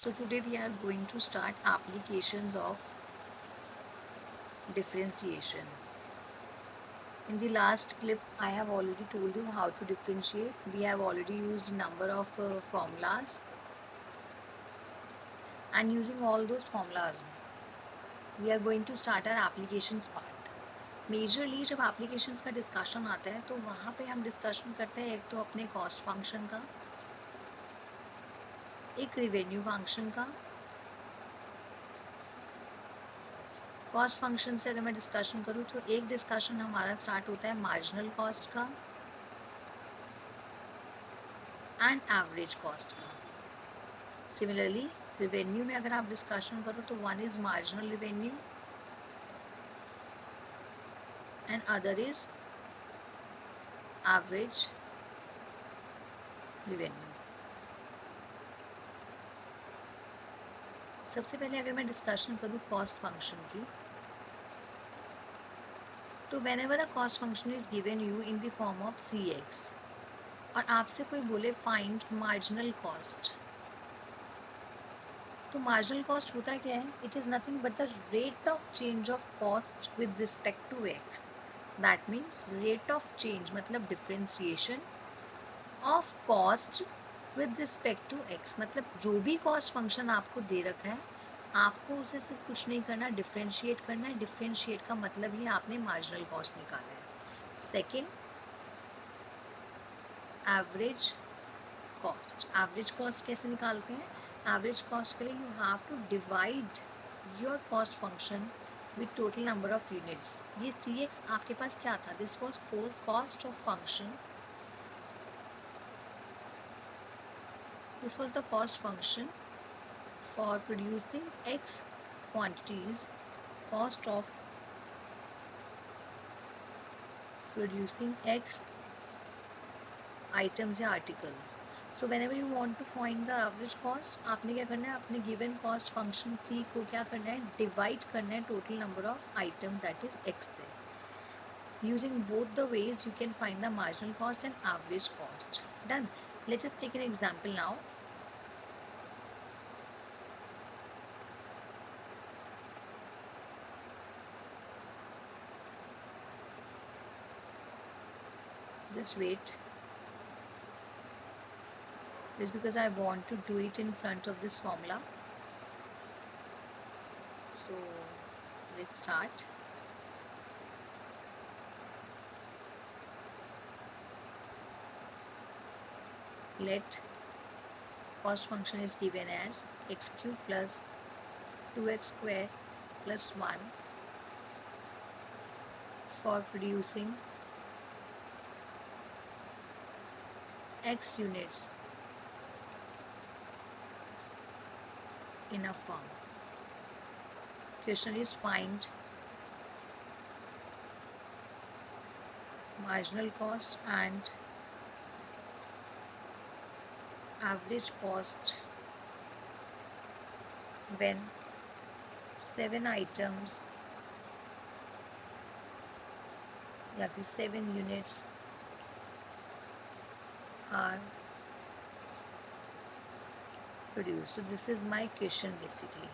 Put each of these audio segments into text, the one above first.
So today we are going to start applications of differentiation. In the last clip, I have already told you how to differentiate. We have already used a number of formulas, and using all those formulas, we are going to start our applications part. Majorly जब applications का discussion आता है तो वहाँ पे हम discussion करते हैं एक तो अपने cost function का, एक revenue function का. कॉस्ट फंक्शन से अगर मैं डिस्कशन करूँ तो एक डिस्कशन हमारा स्टार्ट होता है मार्जिनल कॉस्ट का एंड एवरेज कॉस्ट का. सिमिलरली रिवेन्यू में अगर आप डिस्कशन करो तो one is marginal revenue and other is average revenue. सबसे पहले अगर मैं डिस्कशन करूँ कॉस्ट फंक्शन की, तो whenever a cost function is given you in the form of CX और आपसे कोई बोले फाइंड मार्जिनल कॉस्ट, तो मार्जिनल कॉस्ट होता क्या है? It is nothing but the rate of change of cost with respect to x. That means rate of change मतलब differentiation of cost with respect to x. मतलब जो भी cost function आपको दे रखा है, आपको उसे सिर्फ कुछ नहीं करना, डिफ्रेंशिएट करना है. डिफ्रेंशिएट का मतलब ही आपने मार्जिनल कॉस्ट निकाला है. Second, average cost. Average cost कैसे निकालते हैं? एवरेज कॉस्ट के लिए you have to divide your cost function with total number of units. ये CX आपके पास क्या था? This was cost of function. This was the cost function for producing X quantities. Cost of producing X items या articles. So whenever you want to find the average cost, आपने क्या करना है? अपने given cost function C को क्या करना है? Divide करना है total number of items, that is X there. Using both the ways you can find the marginal cost and average cost. Done. Let's just take an example now. Just wait. Just because I want to do it in front of this formula. So let's start. Let cost function is given as x cube plus 2x square plus 1 for producing X units in a firm. Question is find marginal cost and average cost when 7 items या फिर 7 units are produced. So this is my question basically.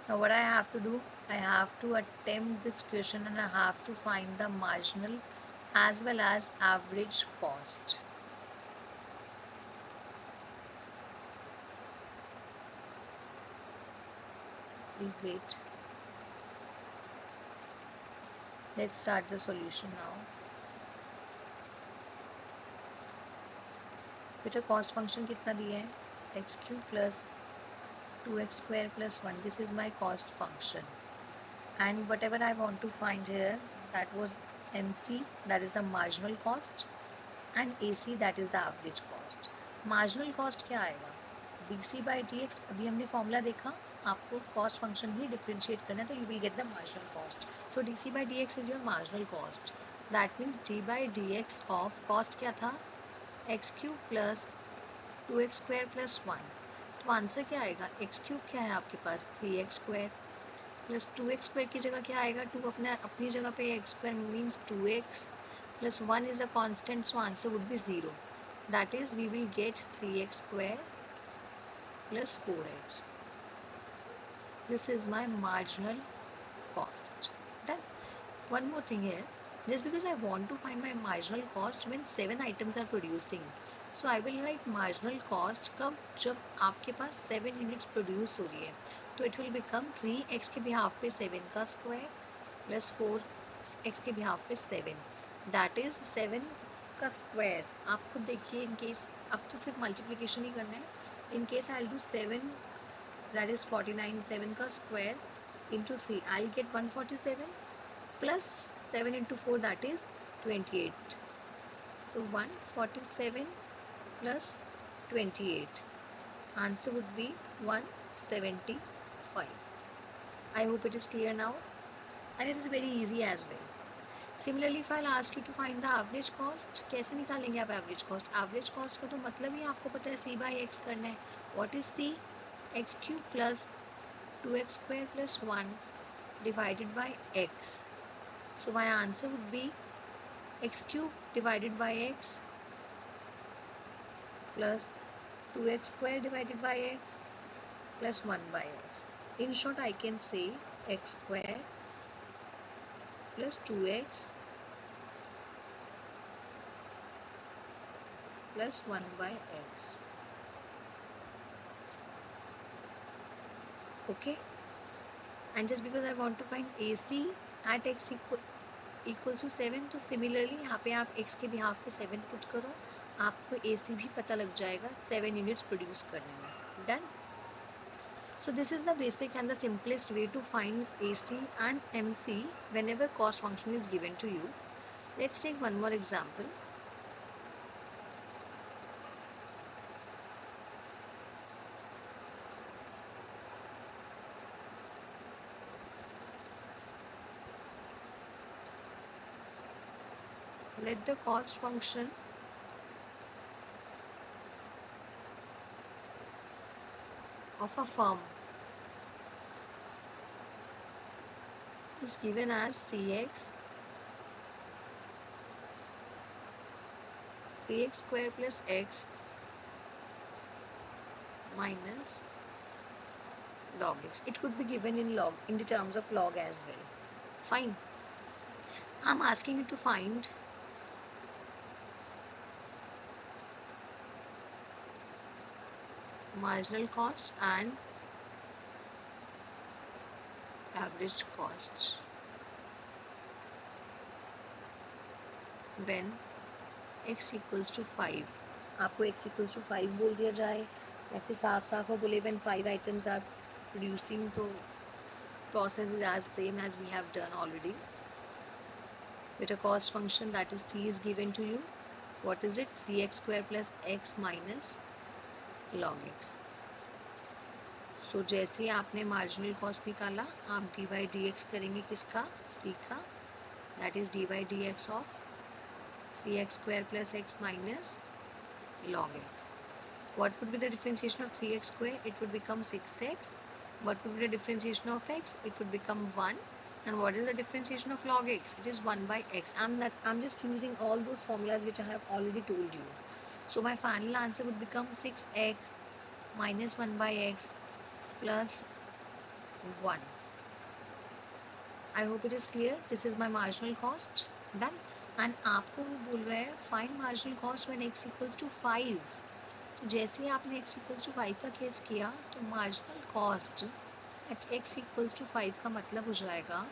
Now what I have to do, I have to attempt this question and I have to find the marginal as well as average cost. Please wait. Let's start the solution now. बेटा cost function कितना दिया है? X cube plus 2x square plus 1. This is my cost function, and whatever I want to find here, that was MC, that is the marginal cost, and AC, that is the average cost. Marginal cost क्या आएगा? BC by DX. अभी हमने formula देखा, आपको cost function भी differentiate करना है तो you will get the marginal cost. So DC by DX is your marginal cost. That means D by DX of cost क्या था? X cube plus 2x square plus 1. तो answer क्या आएगा? X cube क्या है आपके पास? 3x square plus 2x square की जगह क्या आएगा? 2 अपनी जगह पे x square means 2x plus 1 is a constant, so answer would be 0. That is we will get 3x square plus 4x. This is my marginal cost. Done. One more thing here. Just because I want to find my marginal cost when 7 items are producing, so I will write marginal cost कब जब आपके पास 7 units produce हो रही है, तो it will become 3x के behalf पे 7 का square plus 4x के behalf पे 7, that is 7 का square. आप खुद देखिए, in case आपको सिर्फ multiplication ही करना है. In case I'll do 7, that is 49, 7 का square into 3, I'll get 147 plus 7 into 4, that is 28. So 147 plus 28. Answer would be 175. I hope it is clear now, and it is very easy as well. Similarly, if I'll ask you to find the average cost, कैसे निकालेंगे आप average cost? Average cost का तो मतलब ही आपको पता है c by x करना है. What is c? x cube plus 2x square plus 1 divided by x. So my answer would be x cube divided by x plus 2x square divided by x plus 1 by x. In short, I can say x square plus 2x plus 1 by x. Okay, and just because I want to find AC at x equals to 7, तो similarly यहाँ पे आप x के behalf पे 7 put करो, आपको AC भी पता लग जाएगा 7 units produce करने में. Done. So this is the basic and the simplest way to find AC and MC whenever cost function is given to you. Let's take one more example. Let the cost function of a firm is given as Cx 3x square plus x minus log x. It could be given in log, in the terms of log as well. Fine. I'm asking you to find marginal cost and average cost when x equals to 5. आपको x equals to 5 बोल दिया जाए या फिर साफ साफ वो बोले when 5 items are producing, तो process is as same as we have done already. With a cost function that is c is given to you. What is it? 3x square plus x minus log x. So जैसे ही आपने marginal cost निकाला, आप dy dx करेंगे किसका? c का. That is dy dx of 3x square plus x minus log x. What would be the differentiation of 3x square? It would become 6x. What would be the differentiation of x? It would become 1. And what is the differentiation of log x? It is 1 by x. I'm just using all those formulas which I have already told you. So my final answer would become 6x minus 1 by x plus 1. I hope it is clear. This is my marginal cost. Done. And आपको वो बोल रहा है find marginal cost when x equals to 5. तो जैसे ही आपने x equals to 5 का case किया, तो marginal cost at x equals to 5 का मतलब हो जाएगा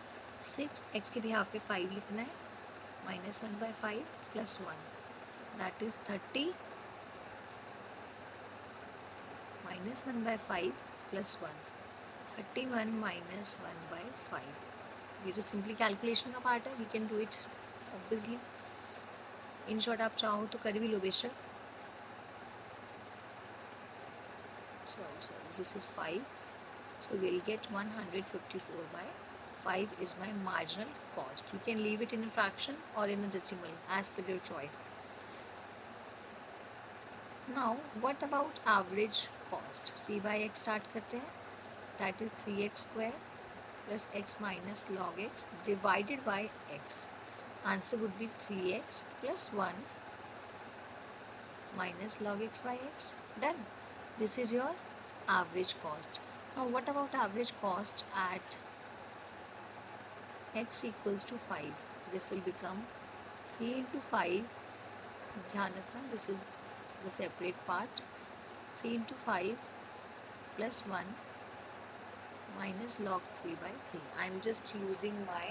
6x के behalf पे 5 लिखना है minus 1 by 5 plus 1, that is 30 minus 1 by 5 plus 1, 31 minus 1 by 5. ये तो सिंपली कैलकुलेशन का पार्ट है, we can do it obviously. In short आप चाहो तो कर भी लो बेशक. sorry, this is 5, so we'll get 154 by 5 is my marginal cost. You can leave it in a fraction or in a decimal as per your choice. Now what about average cost? c by x start करते हैं, that is 3x square plus x minus log x divided by x. Answer would be 3x plus 1 minus log x by x. Done. This is your average cost. Now what about average cost at x equals to 5? This will become 3 into 5, ध्यान रखना this is the separate part, 3 into 5 plus 1 minus log 3 by 3. I am just using my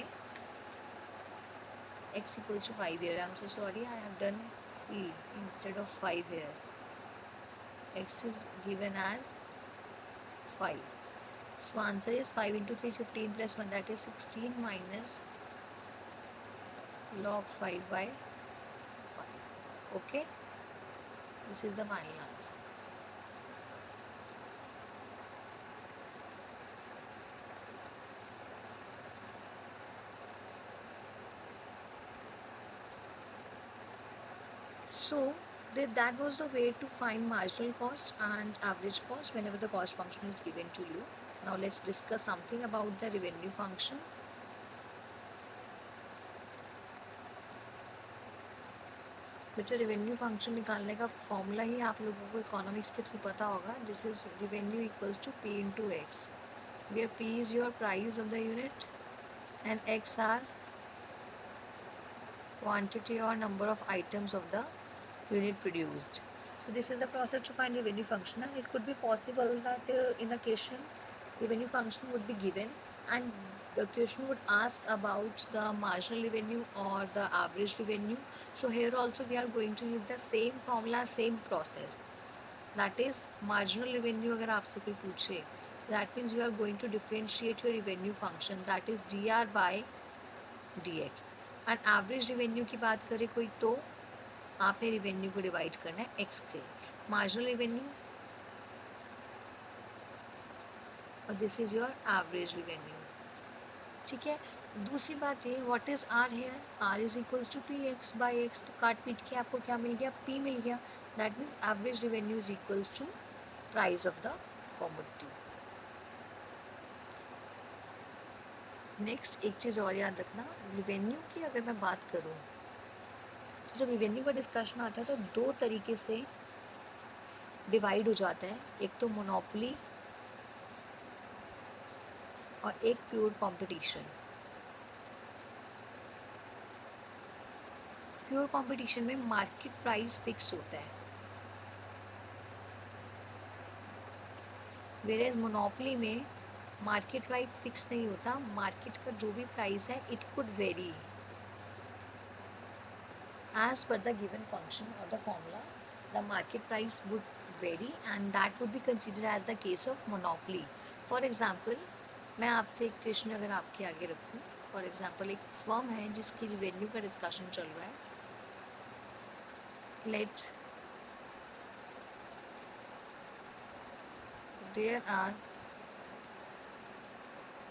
x equals to 5 here. I am so sorry, I have done 3 instead of 5 here. X is given as 5. So answer is 5 into 3, 15 plus 1, that is 16 minus log 5 by 5. Okay, this is the final answer. So that was the way to find marginal cost and average cost whenever the cost function is given to you. Now let's discuss something about the revenue function. बेटा revenue function निकालने का formula ही आप लोगों को economics के through पता होगा. This is revenue equals to P into X, where P is your price of the unit and x are quantity or number of items of the unit produced. So this is the process to find revenue function, and it could be possible that in a question revenue function would be given and the question would ask about the marginal revenue or the average revenue. So here also we are going to use the same formula, same process. That is marginal revenue अगर आपसे कोई पूछे, that means you are going to differentiate your revenue function, that is dr by dx. and average revenue की बात करें कोई तो आपने रेवेन्यू को डिवाइड करना है एक्स से. मार्जिनल रेवेन्यू और this is your average revenue. ठीक है. दूसरी बात है what is R here, R is equals to P X by X. तो काट पीट के आपको क्या मिल गया, पी मिल गया. That means average revenue is equals to price of the commodity. Next एक चीज़ और याद रखना, रेवेन्यू की अगर मैं बात करूँ, जब रेवेन्यू का डिस्कशन आता है तो दो तरीके से डिवाइड हो जाता है. एक तो मोनोपोली और एक प्योर कंपटीशन. प्योर कंपटीशन में मार्केट प्राइस फिक्स होता है, वेयरएज मोनोपोली में मार्केट प्राइस फिक्स नहीं होता. मार्केट का जो भी प्राइस है it could very as per the given function or the formula. The market price would vary and that would be considered as the case of monopoly. For example, मैं आपसे एक question अगर आपके आगे रखूं, फॉर एग्जाम्पल एक firm है जिसकी रिवेन्यू का डिस्कशन चल रहा है. Let there are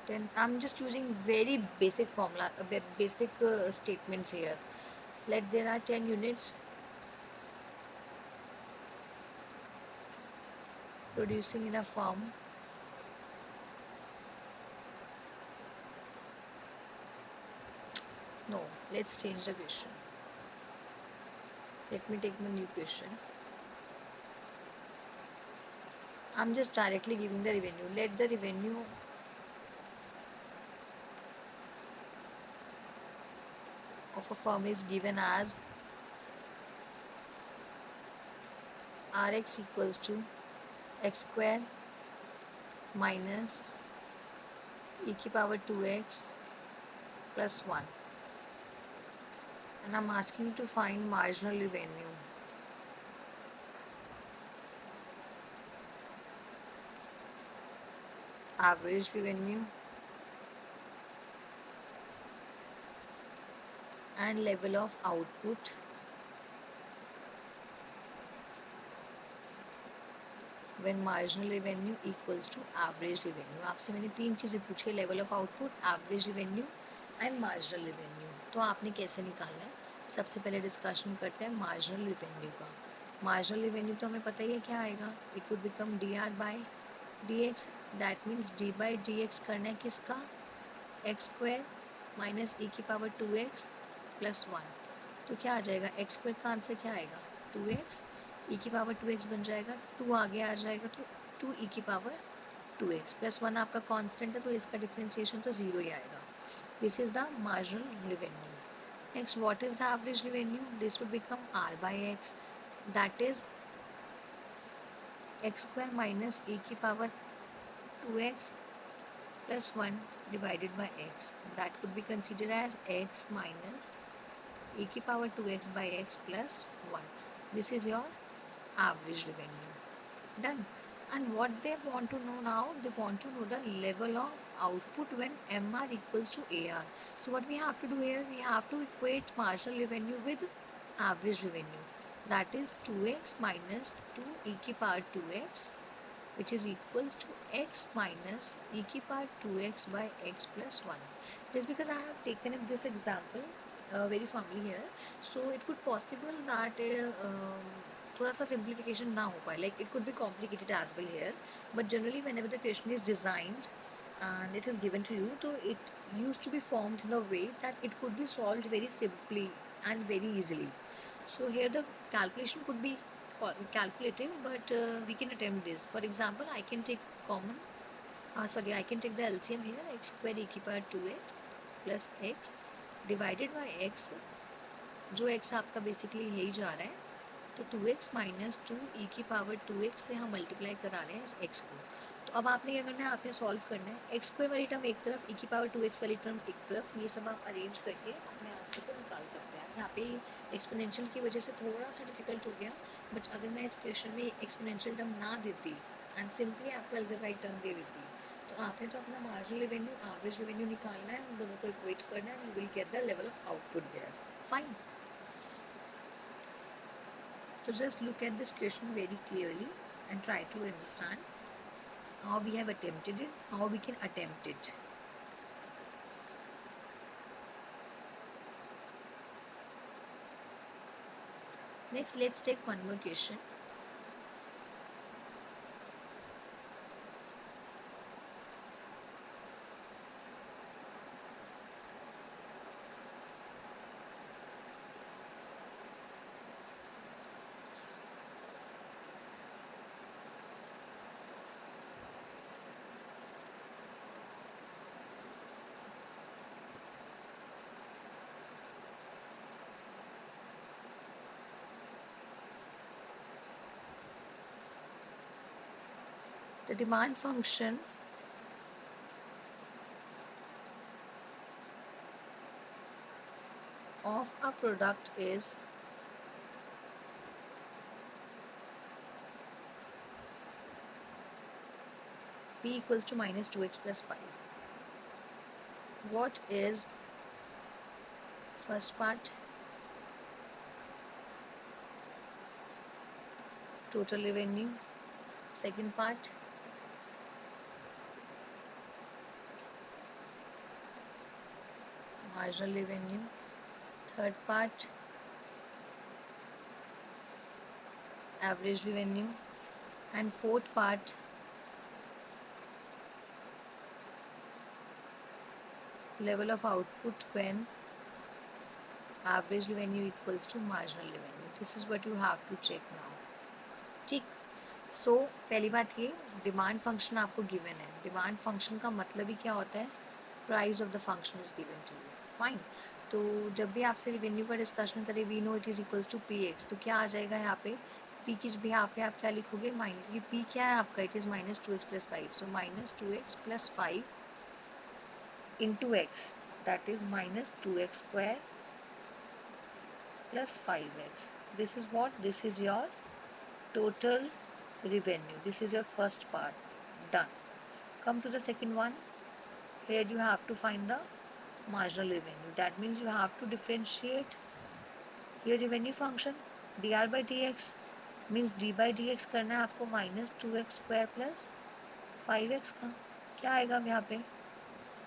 10, I'm just using very basic formula, basic statements here. Let there are 10 units producing in a firm. No, let's change the question. Let me take the new question. I'm just directly giving the revenue. Let the revenue of a firm is given as Rx equals to x square minus e की power 2x plus 1. And I'm asking you to find marginal revenue. Average revenue and level of output when marginal revenue equals to average revenue. आपसे मैंने तीन चीज़ें पूछी, level of output, average revenue and marginal revenue. तो आपने कैसे निकालना है, सबसे पहले डिस्कशन करते हैं मार्जिनल रेवेन्यू का. मार्जिनल रेवेन्यू तो हमें पता ही है क्या आएगा, it would become D R by D x. That means D by D x करना है किसका, एक्स स्क्वायर माइनस ई की पावर 2x प्लस 1. तो क्या आ जाएगा, एक्स स्क्वायर का आंसर क्या आएगा 2x, ई की पावर 2x बन जाएगा, 2 आगे आ जाएगा तो 2 ई की पावर 2x प्लस 1 आपका कांस्टेंट है तो इसका डिफरेंशिएशन तो 0 ही आएगा. This is the marginal revenue. Next, what is the average revenue? This would become r by x, that is x square minus e की power 2x plus 1 divided by x. That could be considered as x minus e की power 2x by x plus 1. This is your average revenue. Done. And what they want to know now, they want to know the level of output when MR equals to AR. So what we have to do here, we have to equate marginal revenue with average revenue. That is 2x minus 2 e की power 2x, which is equals to x minus e की power 2x by x plus 1. Just because I have taken in this example very firmly here, so it could possible that थोड़ा सा simplification ना हो पाए, like it could be complicated as well here, but generally whenever the question is designed and it is given to you, so it used to be formed in a way that it could be solved very simply and very easily. So here the calculation could be calculative, but we can attempt this. For example, I can take common, I can take the LCM here, x square e की power 2x plus x divided by x, जो x आपका basically यही जा रहा है, तो 2x minus 2 e की power 2x से हम मल्टीप्लाई करा रहे हैं इस x को. तो अब आपने क्या करना है, आपने सॉल्व करना है. x स्क्वायर वाली टर्म एक तरफ, e की पावर 2x वाली टर्म एक तरफ, ये सब आप अरेंज करके अपने आंसर को निकाल सकते हैं. यहाँ पे एक्सपोनेंशियल की वजह से थोड़ा सा डिफिकल्ट हो गया, बट अगर मैं इस क्वेश्चन में एक्सपोनेंशियल टर्म ना देती एंड सिंपली आपको अलजेब्राइक टर्म दे देती, तो आपने तो अपना मार्जिनल रेवेन्यू, एवरेज रेवेन्यू निकालना है, उन दोनों को इक्वेट करना है, you will get the level of output there. Fine. So just look at this question very clearly and try to understand how we have attempted it, how we can attempt it. Next, let's take one more question. The demand function of a product is P equals to minus 2x plus 5. What is first part? Total revenue. Second part, marginal revenue. Third part, average revenue. And fourth part, level of output when average revenue equals to marginal revenue. This is what you have to check now. ठीक. सो पहली बात ये, demand function आपको given है. Demand function का मतलब ही क्या होता है? Price of the function is given to you. Fine. तो जब भी आपसे रेवेन्यू का डिस्कशन करें, we know it is equals to P X, तो क्या आ जाएगा यहाँ पे? पी की बिहाफ पे आप क्या लिखोगे? माइनस, ये पी क्या है आपका? It is minus 2x plus 5. So minus 2x plus 5 into x, that is minus 2x square plus 5x. This is what? This is your total revenue. This is your first part. Done. Come to the second one. Here you have to find the marginal revenue. That means you have to differentiate your revenue function. dr by dx means d by dx करना है आपको minus 2x square plus 5x का. क्या आएगा यहाँ पे?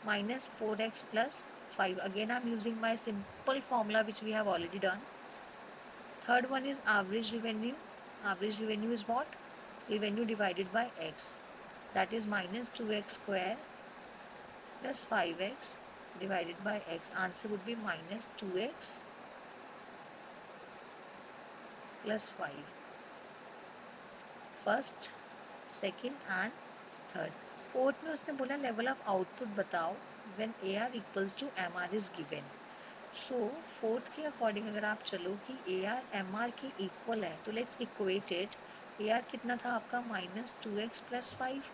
Minus 4x plus 5. Again I am using my simple formula which we have already done. Third one is average revenue. Average revenue is what? Revenue divided by x. That is minus 2x square plus 5x divided by x. Answer would be minus 2x plus 5. First, second and third. Fourth में उसने बोला level of output बताओ when A R equals to M R is given. So fourth के according अगर आप चलो कि A R M R के इक्वल है तो let's equate it. A R कितना था आपका -2x+5।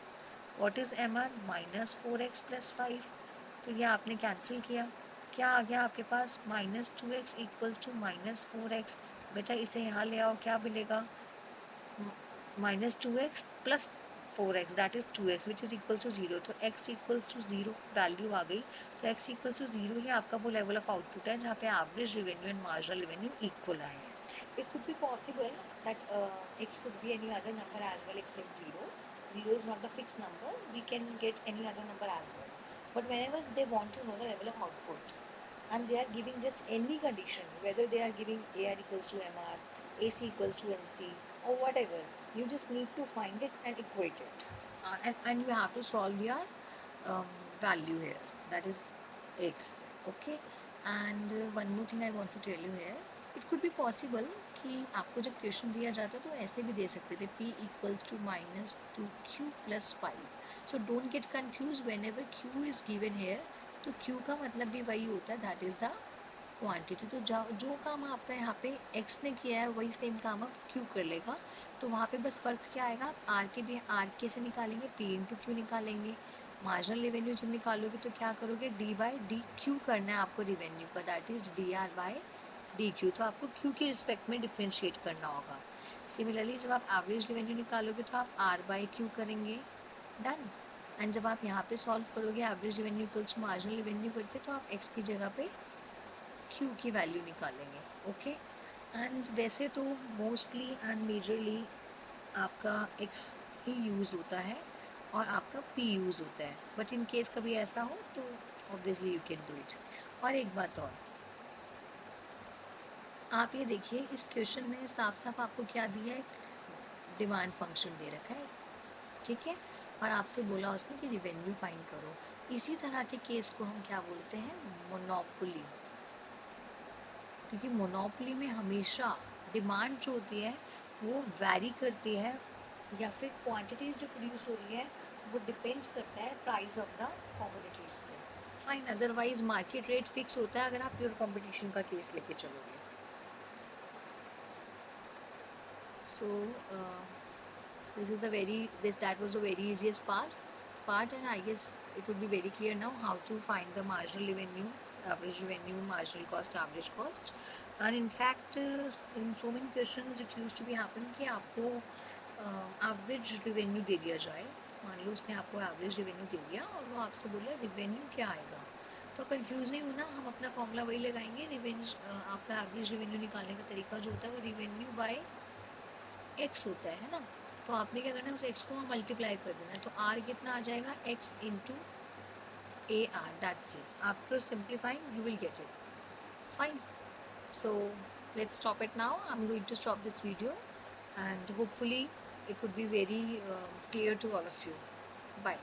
What is M R -4x+5। तो ये आपने कैंसिल किया, क्या आ गया आपके पास -2x इक्वल्स टू -4x। बेटा इसे यहाँ ले आओ, क्या मिलेगा -2x plus 4x that is 2x which is equal to 0। तो x इक्वल्स टू 0 वैल्यू आ गई। तो x इक्वल्स टू 0 ही आपका वो लेवल ऑफ आउटपुट है जहाँ पे average revenue and marginal revenue equal आए हैं। It could be possible that x could be any other number as well except 0. 0 is not the fixed number, we can get any other number as well. But whenever they want to know the level of output and they are giving just any condition, whether they are giving AR equals to MR, AC equals to MC or whatever, you just need to find it and equate it. And you have to solve your um, value here, that is X. Okay. And one more thing I want to tell you here, it could be possible कि आपको जब question दिया जाता तो ऐसे भी दे सकते थे P equals to -2Q plus 5. So don't get confused whenever Q is given here. तो Q का मतलब भी वही होता है, दैट इज द क्वांटिटी। तो जो काम आपका यहाँ पे x ने किया है वही सेम काम आप q कर लेगा। तो वहाँ पे बस फर्क क्या आएगा, आप r के भी r के से निकालेंगे, p इंटू क्यू निकालेंगे। मार्जिनल रेवेन्यू जब निकालोगे तो क्या करोगे, d बाई डी क्यू करना है आपको रेवेन्यू का, that is D R by D Q. तो आपको q के रिस्पेक्ट में डिफ्रेंशिएट करना होगा। सिमिलरली जब आप एवरेज रेवेन्यू निकालोगे तो आप r बाई क्यू करेंगे, डन। एंड जब आप यहाँ पे सॉल्व करोगे average revenue equals to marginal revenue करके तो आप x की जगह पे q की वैल्यू निकालेंगे। ओके। एंड वैसे तो मोस्टली एंड मेजरली आपका x ही यूज़ होता है और आपका p यूज़ होता है, बट इन केस कभी ऐसा हो तो obviously you can do it. और एक बात और, आप ये देखिए इस क्वेश्चन में साफ साफ आपको क्या दिया है, डिमांड फंक्शन दे रखा है, ठीक है। और आपसे बोला उसने कि रिवेन्यू फाइंड करो। इसी तरह के केस को हम क्या बोलते हैं, मोनोपोली। क्योंकि मोनोपोली में हमेशा डिमांड जो होती है वो वैरी करती है, या फिर क्वांटिटीज़ जो प्रोड्यूस हो रही है वो डिपेंड करता है प्राइस ऑफ द कमोडिटीज़ पे। Fine, otherwise market rate fix होता है अगर आप प्योर कंपटीशन का केस लेके चलोगे। सो this is the very that was the very easiest part, and I guess it would be very clear now how to find the marginal revenue, average revenue, marginal cost, average cost. And in fact in so many questions it used to be happen कि आपको average revenue दे दिया जाए। मान लो उसने आपको average revenue दे दिया और वो आपसे बोला रेवेन्यू क्या आएगा, तो कंफ्यूज नहीं होना, हम अपना फॉर्मूला वही लगाएंगे। रिवेन्यू आपका एवरेज रेवेन्यू निकालने का तरीका जो होता है वो रेवेन्यू बाय एक्स होता है ना। तो आपने क्या करना है, उस एक्स को मल्टीप्लाई कर देना है, तो आर कितना आ जाएगा, x into A R, that's it. After simplifying you will get it, fine. So let's stop it now. I'm going to stop this video and hopefully it would be very clear to all of you. Bye.